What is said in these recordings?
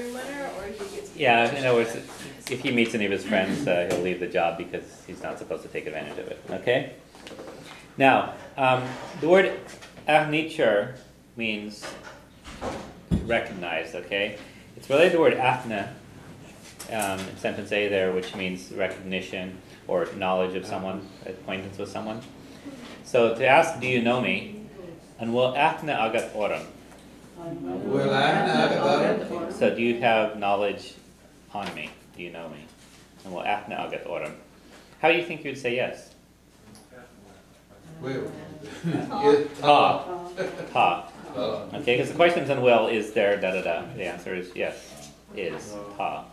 firing letter, or he gets... Yeah, in other words, if he meets any of his friends, he'll leave the job because he's not supposed to take advantage of it. Okay? Now, the word ahnicher means recognized, okay? It's related to the word ahna in sentence A there, which means recognition or knowledge of someone, acquaintance with someone. So to ask, do you know me? And will ahna agat oram. So do you have knowledge on me? Do you know me? And will ahna agat oram. How do you think you'd say yes? Will. Ta. Ta. Okay, because the question is in will, is there da-da-da? The answer is yes, is, ta.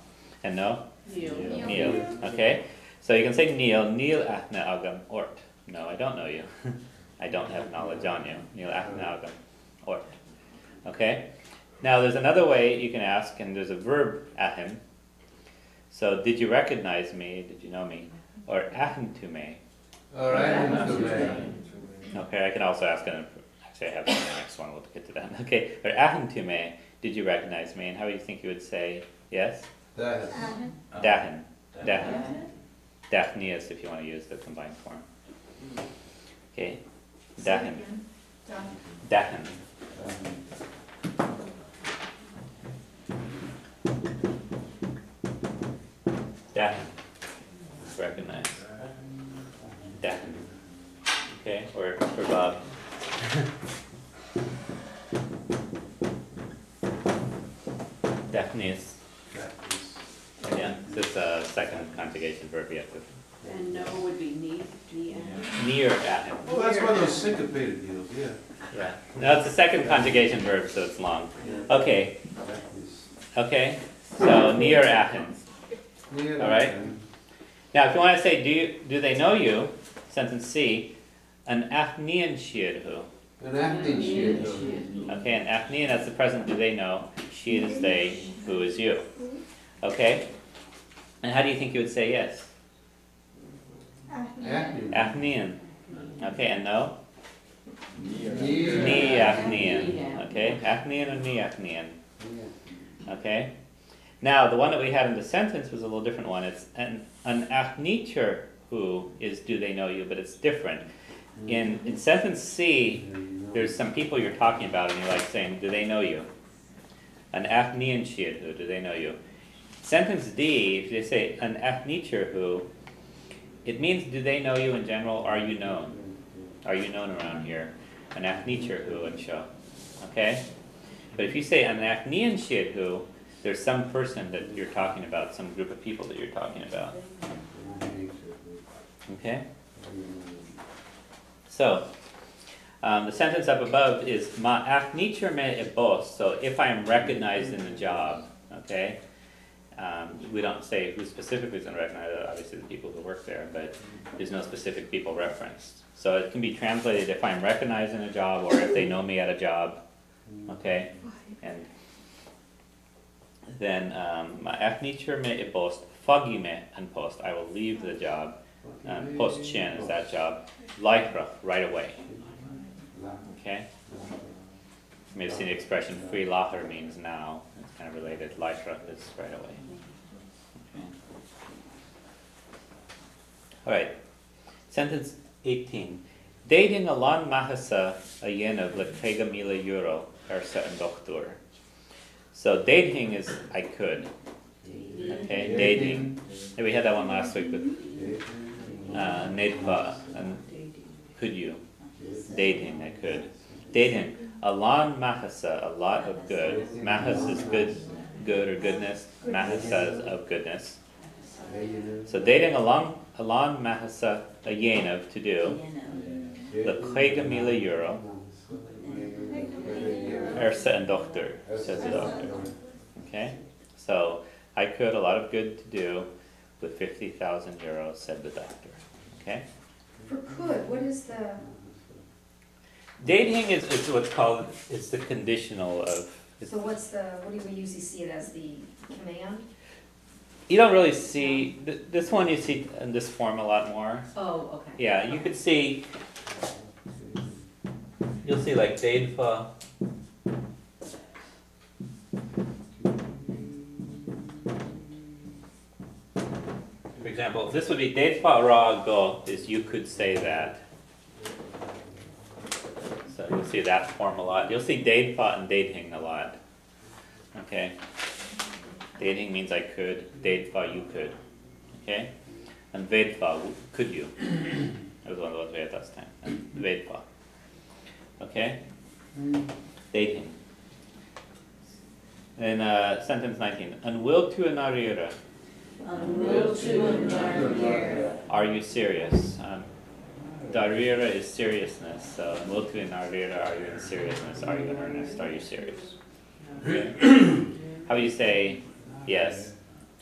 And no? Neil. Okay, so you can say Neil ahna agam ort. No, I don't know you. I don't have knowledge on you. Neil ahna agam ort. Okay, now there's another way you can ask, and there's a verb ahim. So did you recognize me? Did you know me? Or ahim to me. Or ahim to me. Okay, I can also ask, and actually I have that in the next one, we'll get to that. Okay, or ahim to me, did you recognize me? And how do you think you would say yes? Dahin. Dahin. Dahin. Daphnius, if you want to use the combined form. Okay, Dahin. Dahin. Dahin. Recognize. Dahin. Okay, or for Bob. Daphnius. Yeah, this is a second conjugation verb you have to. And no would be need, Near Dahin. Oh, that's one of those syncopated deals, yeah. Yeah. No, it's a second conjugation verb, so it's long. Okay. Okay. So near Athens. All right. Now, if you want to say, do they know you? Sentence C. An Athenian shiadhu. An Athenian shiadhu. Okay, an Athenian, that's the present. Do they know? She is they. Who is you? Okay. And how do you think you would say yes? Athenian. Okay, and no? Ni Athenian. Okay, Athenian and Ni Athenian. Okay. Now, the one that we had in the sentence was a little different one. It's an Athnicher who is do they know you, but it's different. In sentence C, there's some people you're talking about, and you're like saying, do they know you? An Athenian shiad who, do they know you? Sentence D, if they say an Athnicher who, it means do they know you in general? Are you known? Are you known around here? An Athnicher who and show. Okay? But if you say an Athenian shiad who, there's some person that you're talking about, some group of people that you're talking about. Okay? So, the sentence up above is Ma Athnicher me ebos. So if I am recognized in the job, okay? We don't say who specifically is going to recognize it, obviously the people who work there, but there's no specific people referenced. So it can be translated if I'm recognized in a job or if they know me at a job, okay? And then Athnicher me ebost, fogi me and post. I will leave the job. Post chin is that job. Lycra, right away. Okay? You may have seen the expression free lacher means now. It's kind of related. Lycra is right away. Okay. Alright. Sentence 18. Dating alon mahasa ayenav lekega mila euro ersa and doctor. So dating is I could. Okay, dating. And we had that one last week with Nedpa and could you? Dating, I could. Dating. Alon mahasa, a lot of good. Mahas is good or goodness. Mahasa is of goodness. So dating alon mahasa a yenav to do. Lekega mila euro. Ersa and doctor, says the doctor. Okay? So I could a lot of good to do with 50,000 euros, said the doctor. Okay? For could, what is the... Dating is what's called, it's the conditional of... So what's the, what do we usually see it as, the command? You don't really see, this one you see in this form a lot more. Oh, okay. Yeah, you could see, you'll see like Daidfa. example, this would be Deidfa ra go, is you could say that. So you'll see that form a lot. You'll see Deidfa and Deidhing a lot. Okay? Deidhing means I could, Deidfa you could. Okay? And Vedfa, could you? That was one of the ones we had last time. And Vedfa. Okay? Dating. In sentence 19. Unwill to anarira. Unwill to anarira. Are you serious? Darira is seriousness. So unwill to anarira. Are you in seriousness? Are you in earnest? Are you serious? Okay. How do you say yes?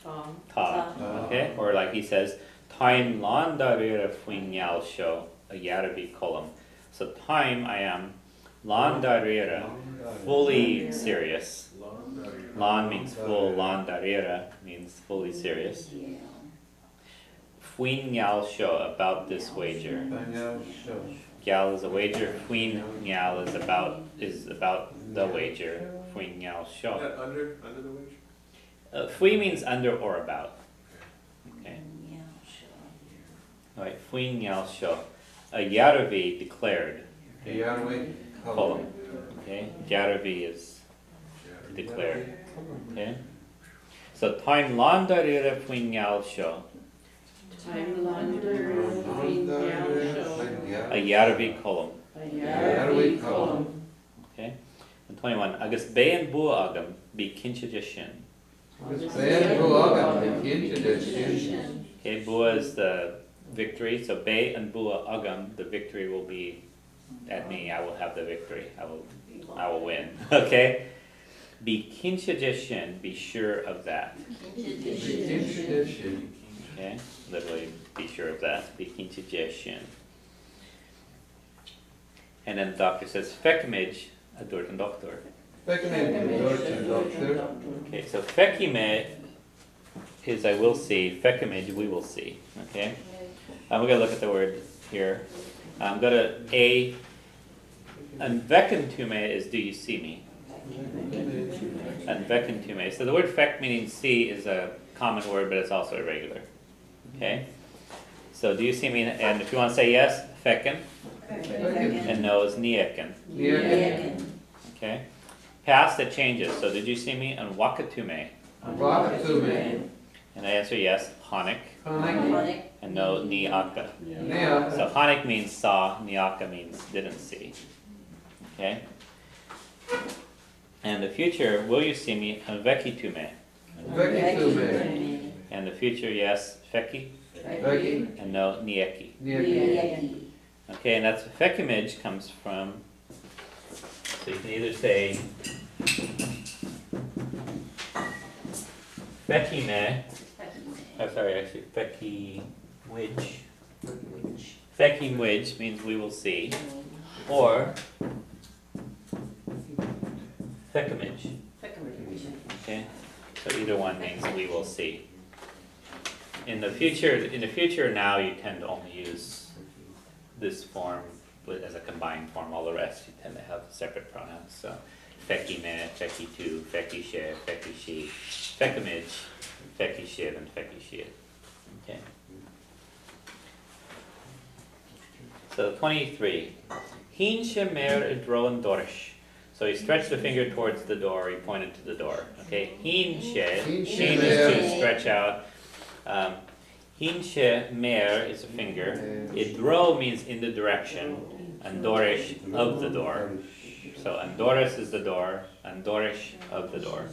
Ta. Okay? Or like he says, time lan darira fuinyal show a yarabi column. So time I am lan darira, fully serious. Lan means full, lan darira means fully serious. Fuinyal show about this wager. Gyal is a wager. Fuinyal is about the wager. Fuinyal show. Under the wager? Fui means under or about. Okay. Alright, Fuinyal show. A Yaravi declared. The Yahweh Column. Okay. Yaravi is declared. Okay. So time landarira Fuinyal show. Time lander, A Yaravi column. Yahweh column. Okay. And 21. Agus bay and bua agam be kinchajashin. Okay, bua is the victory. So bay and bua agam, the victory will be at me. I will have the victory. I will win. Okay. Be kinchajashin. Be sure of that. Okay. Literally, be sure of that. Be kinchajashin. And then the doctor says, Fekimij, a dorten doctor. Okay, so Fekime is I will see, Fekimij, we will see. Okay? We're going to look at the word here. Go to A. And Vekentume is do you see me? And Vekentume. So the word Fek meaning see is a common word, but it's also irregular. Okay? So do you see me? And if you want to say yes, Feken. And no is Nieken. Okay? Past it changes. So did you see me? And Wakatume. And I answer yes, Hanik. And no, Niaka. So Hanik means saw, Niaka means didn't see. Okay? And the future, will you see me? And Vekitume. And the future, yes, Feki. And no, Nieki. Okay, and that's Fekimij comes from, so you can either say Fekime, Fekimwij. Fekimwij means we will see, or Fekimij. Okay, so either one means we will see. In the future now you tend to only use this form as a combined form. All the rest you tend to have separate pronouns. So Fekime, Fekitu, Fekishe, Fekishi, Fekimij, Fekishiv, and Fekishid. Okay. So 23. Hin shemer idroan dorish. So he stretched the finger towards the door, he pointed to the door. Okay, hin she is to stretch out. Hin she mer is a finger. Idro means in the direction, and dorish of the door. So andoris is the door, and dorish of the door.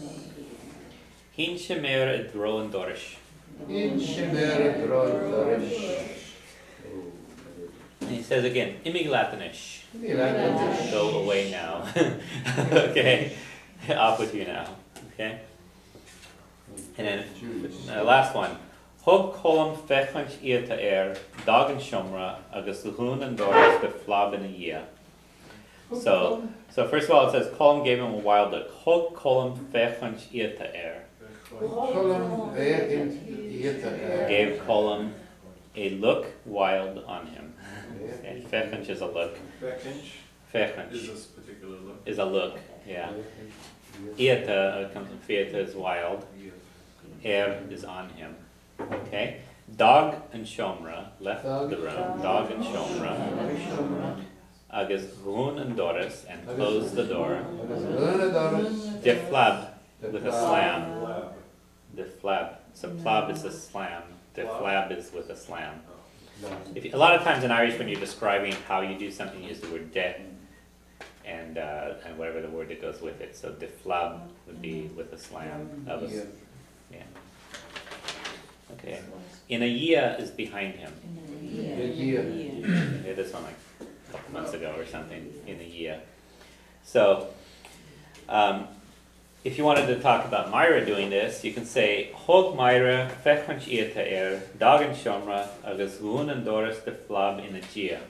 Hin she mer idro and dorish. And he says again, imiglatanish. Go away now. Okay, off with you now. Okay, and then last one. Hog column fechanch irta dagen shomra agus lehun and doris beflab in a year. So first of all it says column gave him a wild look. Hog column fechanch irta gave column a look wild on him. And fechanch is a look. Fechanch Is this particular look? is a look. Yeah. Irta comes from fieta is wild. Is on him. Okay. Dog and Shomra left the room. Dog and Shomra. Agus Rún and Doris and closed the door. Deflab with a slam. Deflab. So plab is a slam. Deflab is with a slam. A lot of times in Irish, when you're describing how you do something, you use the word de and whatever the word that goes with it. So deflab would be with a slam. Yeah. Okay. In a year is behind him. Yeah, this one like a couple months ago or something. In a year. So, if you wanted to talk about Myra doing this, you can say Hog Myra fechmanch ieta dagan shomra agus Rún and Doris de flab in a year.